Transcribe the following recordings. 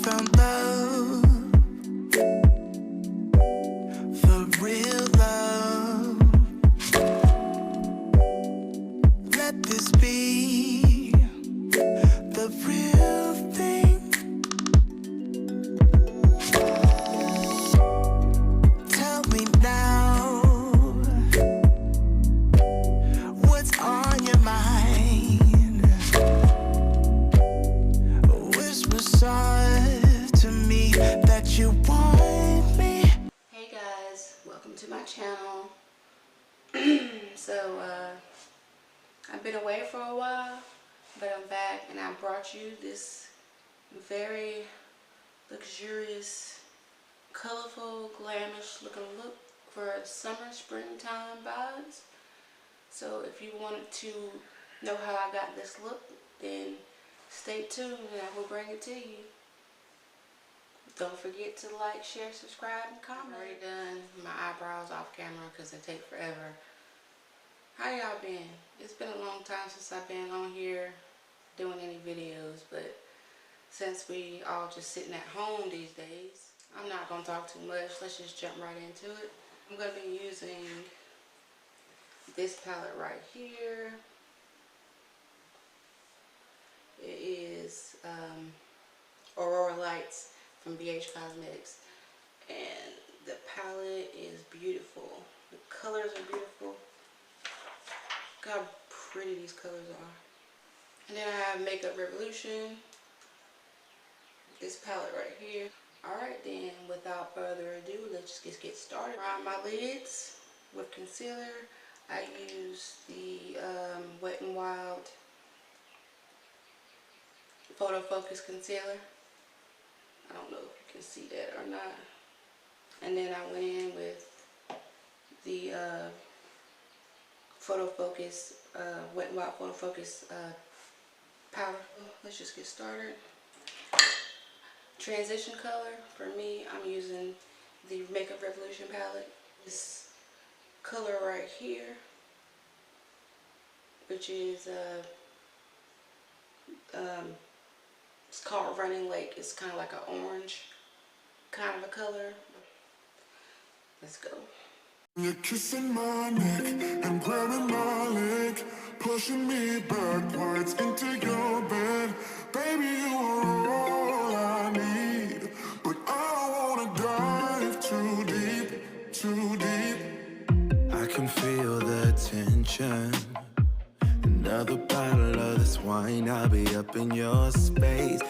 found love, the real love. Let this be the real thing. Tell me now, what's on your mind? Whisper soft to me that you want me. Hey guys, welcome to my channel. So I've been away for a while, but I'm back and I brought you this very luxurious, colorful, glamorous looking look for summer, springtime vibes. So if you wanted to know how I got this look, then stay tuned and I will bring it to you. Don't forget to like, share, subscribe, and comment. I've already done my eyebrows off camera because they take forever. How y'all been? It's been a long time since I've been on here doing any videos, but since we all just sitting at home these days, I'm not going to talk too much. Let's just jump right into it. I'm going to be using this palette right here. It is Aurora Lights from BH Cosmetics, and the palette is beautiful. The colors are beautiful. Look how pretty these colors are. And then I have Makeup Revolution, this palette right here. Alright then, without further ado, let's just get started. Around my lids with concealer, I use the Wet n Wild Photofocus concealer. I don't know if you can see that or not. And then I went in with the Photofocus, Wet n Wild Photofocus powder. Let's just get started. Transition color, for me, I'm using the Makeup Revolution palette. This color right here, which is it's called Running Lake. It's kind of like an orange kind of a color. Let's go. You're kissing my neck and grabbing my leg, pushing me backwards into your bed. Baby, you are all I need, but I don't wanna dive too deep, too deep. I can feel the tension. Another bottle of this wine, I'll be up in your space. I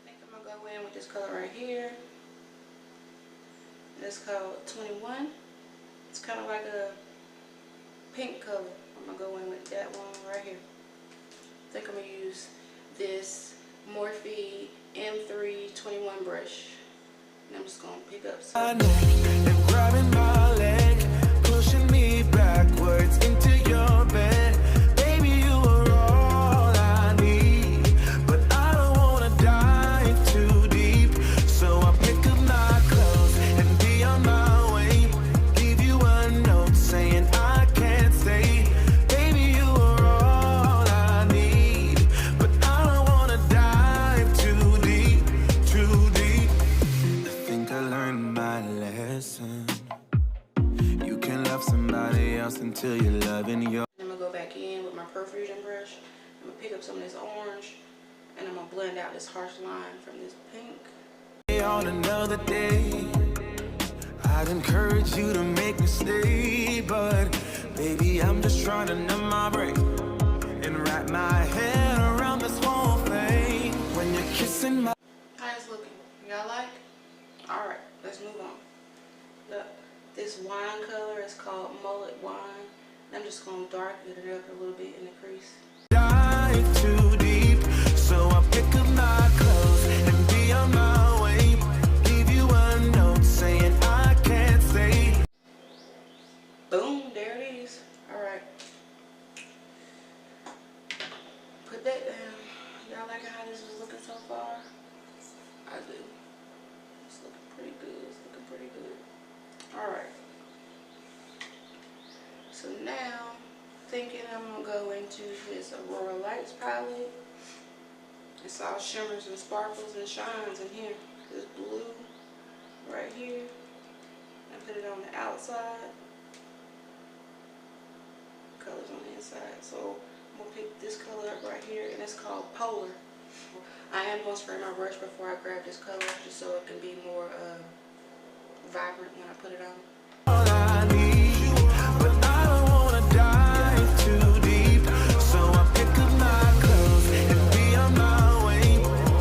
think I'm gonna go in with this color right here. It's called 21. It's kind of like a pink color. I'm gonna go in with that one right here. I think I'm gonna use this Morphe M3 21 brush. And I'm just gonna pick up some. And grabbing my leg, pushing me backwards into your bed. Baby, you are all I need, but I don't wanna dive too deep. So I pick up my clothes and be on my way. Leave you a note saying I can't stay. Baby, you are all I need, but I don't wanna dive too deep, too deep. I think I learned my lesson. You can love somebody else until you're loving your. I'm gonna go back in with my Perfusion brush. I'm gonna pick up some of this orange, and I'm gonna blend out this harsh line from this pink. On another day, I'd encourage you to make me stay, but baby, I'm just trying to numb my brain and wrap my head around this whole thing. When you're kissing my. How it's looking? Y'all like? Alright, let's move on. Look, this wine color is called Mullet Wine. I'm just gonna darken it up a little bit in the crease. Dive too deep, so I pick up my clothes and be on my way. Leave you a note saying I can't stay. Boom, there it is. Alright. Put that down. Y'all liking how this is looking so far? I do. It's looking pretty good. It's looking pretty good. Alright. So now, thinking I'm going to go into this Aurora Lights palette. It's all shimmers and sparkles and shines in here. This blue right here. And put it on the outside. Colors on the inside. So I'm going to pick this color up right here, and it's called Polar. I am going to spray my brush before I grab this color, just so it can be more vibrant when I put it on. All I need, but I don't wanna dive too deep, so I pick up my clothes and be on my way.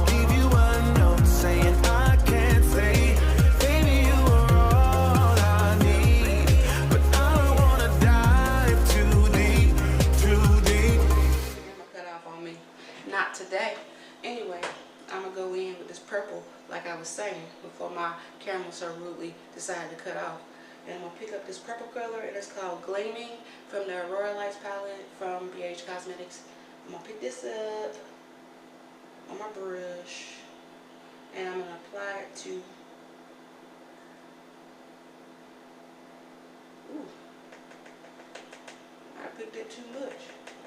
Leave you a note saying I can't say, baby, you are all I need, but I don't wanna dive too deep, too deep. Cut off on me. Not today. Anyway, I'm gonna go in with this purple, like I was saying, before my camera so rudely decided to cut off. And I'm gonna pick up this purple color, and it's called Glaming from the Aurora palette from BH Cosmetics. I'm gonna pick this up on my brush, and I'm gonna apply it to. Ooh, I picked it too much.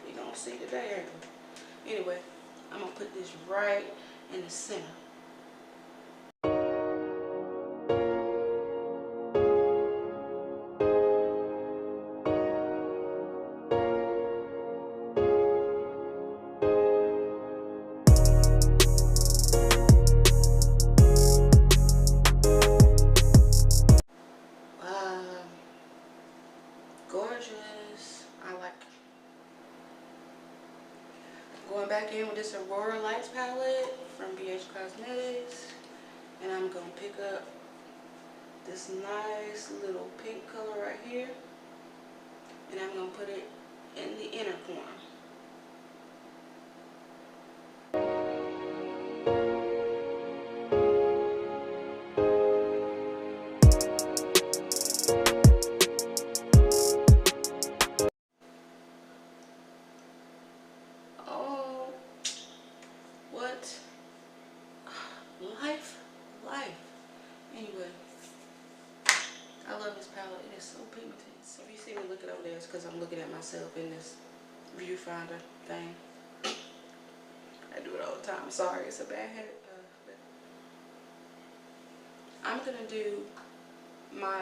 You don't see today, ain't you? Anyway, I'm gonna put this right in the center. Gorgeous. I like it. Going back in with this Aurora palette from BH Cosmetics, and I'm going to pick up this nice little pink color right here, and I'm going to put it in the inner corner. Anyway, I love this palette. It is so pigmented. So if you see me looking over there, it's because I'm looking at myself in this viewfinder thing. I do it all the time. Sorry, it's a bad habit. I'm gonna do my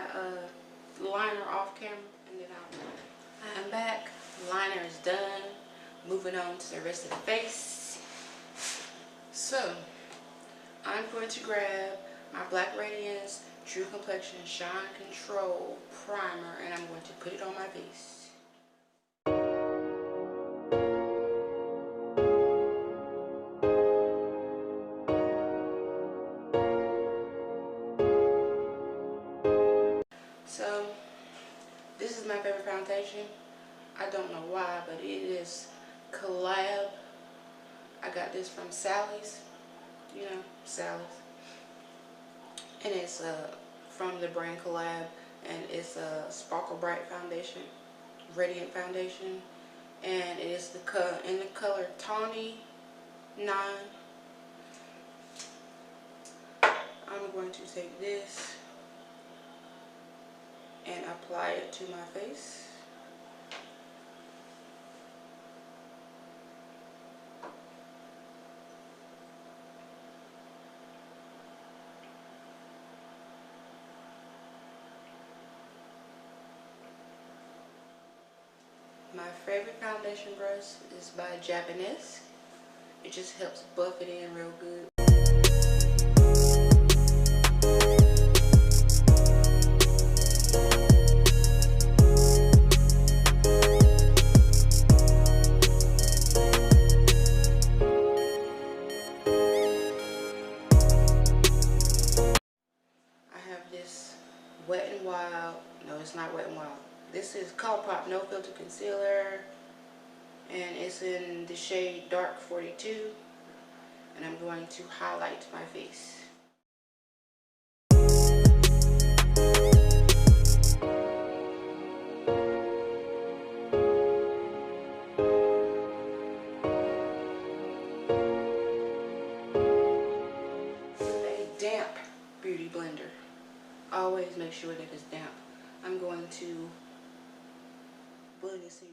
liner off camera, and then I'm back. Liner is done. Moving on to the rest of the face. So I'm going to grab my Black Radiance True Complexion Shine Control Primer, and I'm going to put it on my face. So this is my favorite foundation. I don't know why, but it is Collab. I got this from Sally's, you know, Sally's. And it's from the brand Collab, and it's a Sparkle Bright foundation, Radiant foundation, and it is in the color Tawny 9. I'm going to take this and apply it to my face. My favorite foundation brush is by Japonesque. It just helps buff it in real good. I have this Wet n Wild. No, it's not Wet n Wild. This is Colorpop No Filter Concealer, and it's in the shade Dark 42, and I'm going to highlight my face. With a damp beauty blender. Always make sure that it's damp. I'm going to blend this in.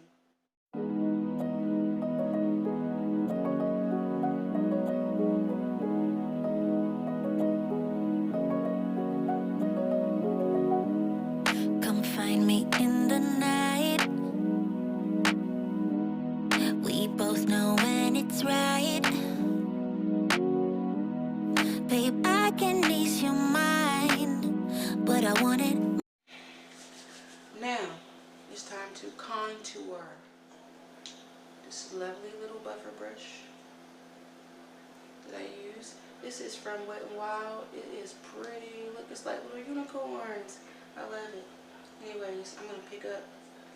what I wanted. Now, it's time to contour. This lovely little buffer brush that I use. This is from Wet n Wild. It is pretty. Look, it's like little unicorns. I love it. Anyways, I'm going to pick up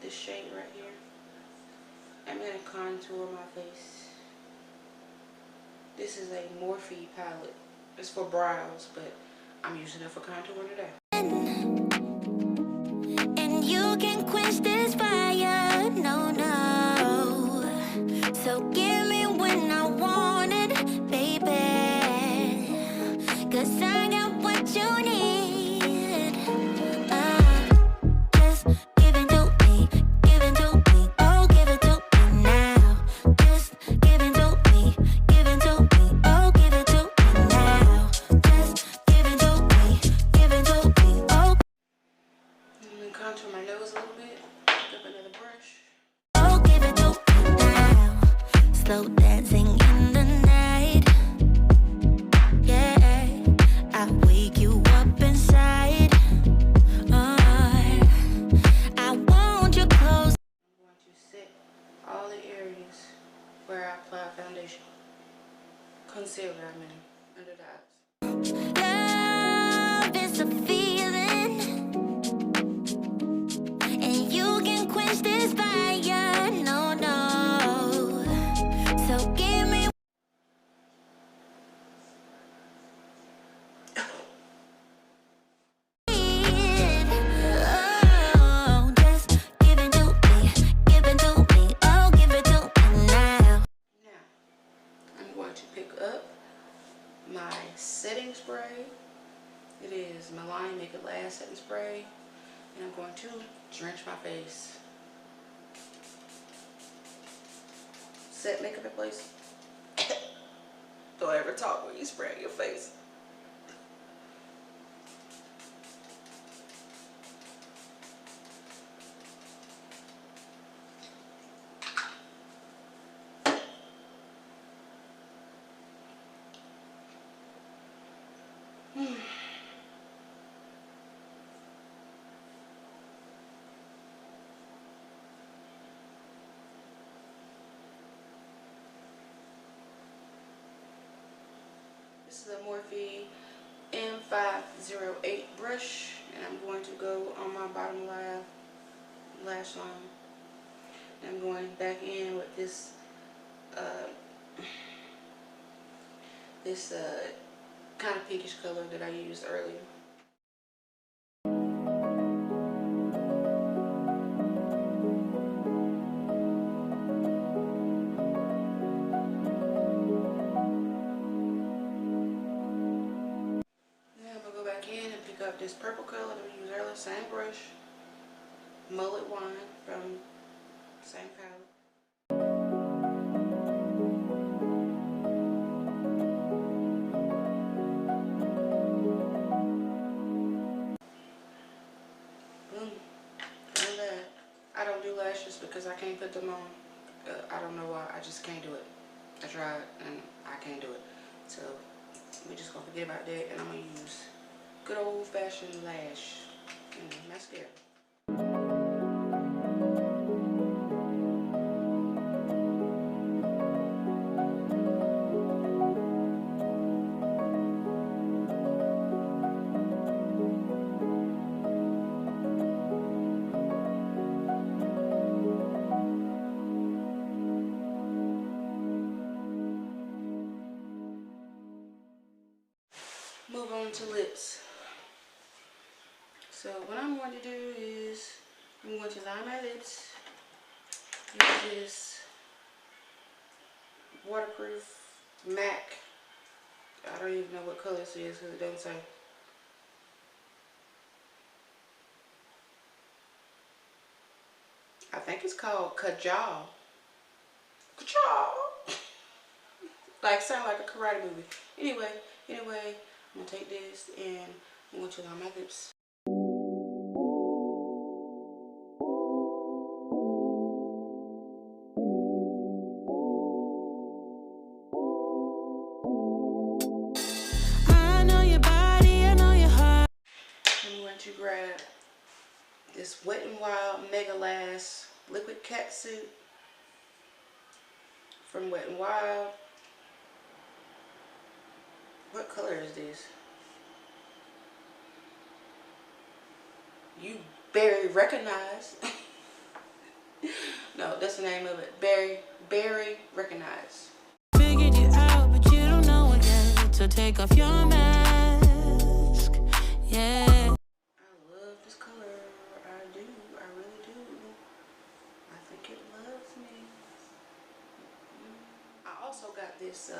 this shade right here. I'm going to contour my face. This is a Morphe palette. It's for brows, but I'm using it for contouring today. And you can quench this fire, no, no. So give me when I want it, baby. 'Cause I got what you need. Just give it to me, give it to me. Oh, give it to me now. Just give it to me, give it to me. Oh, give it to me now. Just give it to me, give it to me. Oh. I'm going to contour my nose a little bit. Pick up another brush. Oh, give it to me now. Slow dancing in the night. Yeah, I wake you up inside. I want you close. I'm going to set all the areas where I apply foundation. Concealer, I mean, under the eyes. Love is a feeling, and you can quench this fire. No, no. So give me. Oh, just give it to me, give it to me. Oh, give it to me now. Now, I'm going to pick up my setting spray. It is Leigh Make It Last setting spray. And I'm going to drench my face. Set makeup in place. Don't ever talk when you spray your face. This is a Morphe M508 brush, and I'm going to go on my bottom lash line. And I'm going back in with this kind of pinkish color that I used earlier. This purple color that we used earlier, same brush, mullet wine from same palette. Boom. And that. I don't do lashes because I can't put them on. I don't know why. I just can't do it. I tried and I can't do it. So we're just gonna forget about that, and I'm gonna use good old-fashioned lash and mascara. Move on to lips. So what I'm going to do is I'm going to line my lips with this waterproof MAC. I don't even know what color this is because it doesn't say. I think it's called kajal. Kajal. Like sound like a karate movie. Anyway, I'm gonna take this and I'm going to line my lips. I know your body, I know your heart. I'm going to grab this Wet n Wild Mega Lash Liquid Catsuit from Wet n Wild. What color is this? You barely recognize. No, that's the name of it. Barely recognize. Figured you out, but you don't know it yet. So take off your mask. Yeah. I love this color. I do. I really do. I think it loves me. I also got this,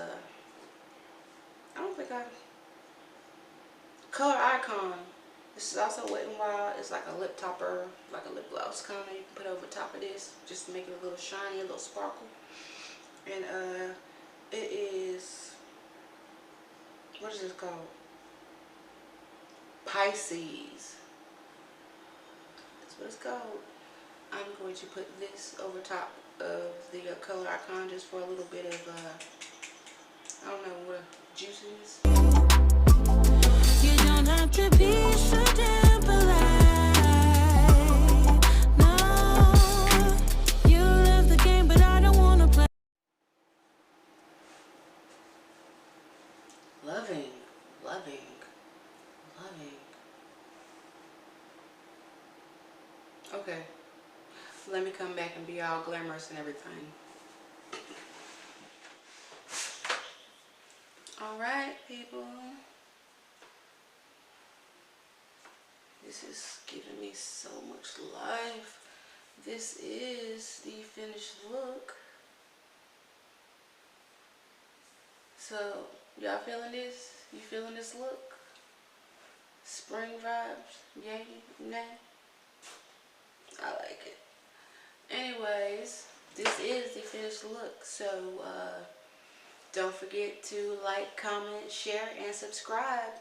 I don't think Color Icon. This is also Wet n Wild. It's like a lip topper, like a lip gloss kind of. You can put over top of this just to make it a little shiny, a little sparkle. And it is, what is this called? Pisces. That's what it's called. I'm going to put this over top of the Color Icon just for a little bit of, I don't know what juiciness. You don't have to be so damn polite. No, you love the game, but I don't wanna play. Loving, loving, loving. Okay, let me come back and be all glamorous and everything. Alright, people. This is giving me so much life. This is the finished look. So, y'all feeling this? You feeling this look? Spring vibes? Yay? Nay? I like it. Anyways, this is the finished look. So, don't forget to like, comment, share, and subscribe.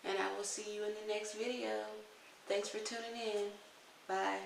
And I will see you in the next video. Thanks for tuning in. Bye.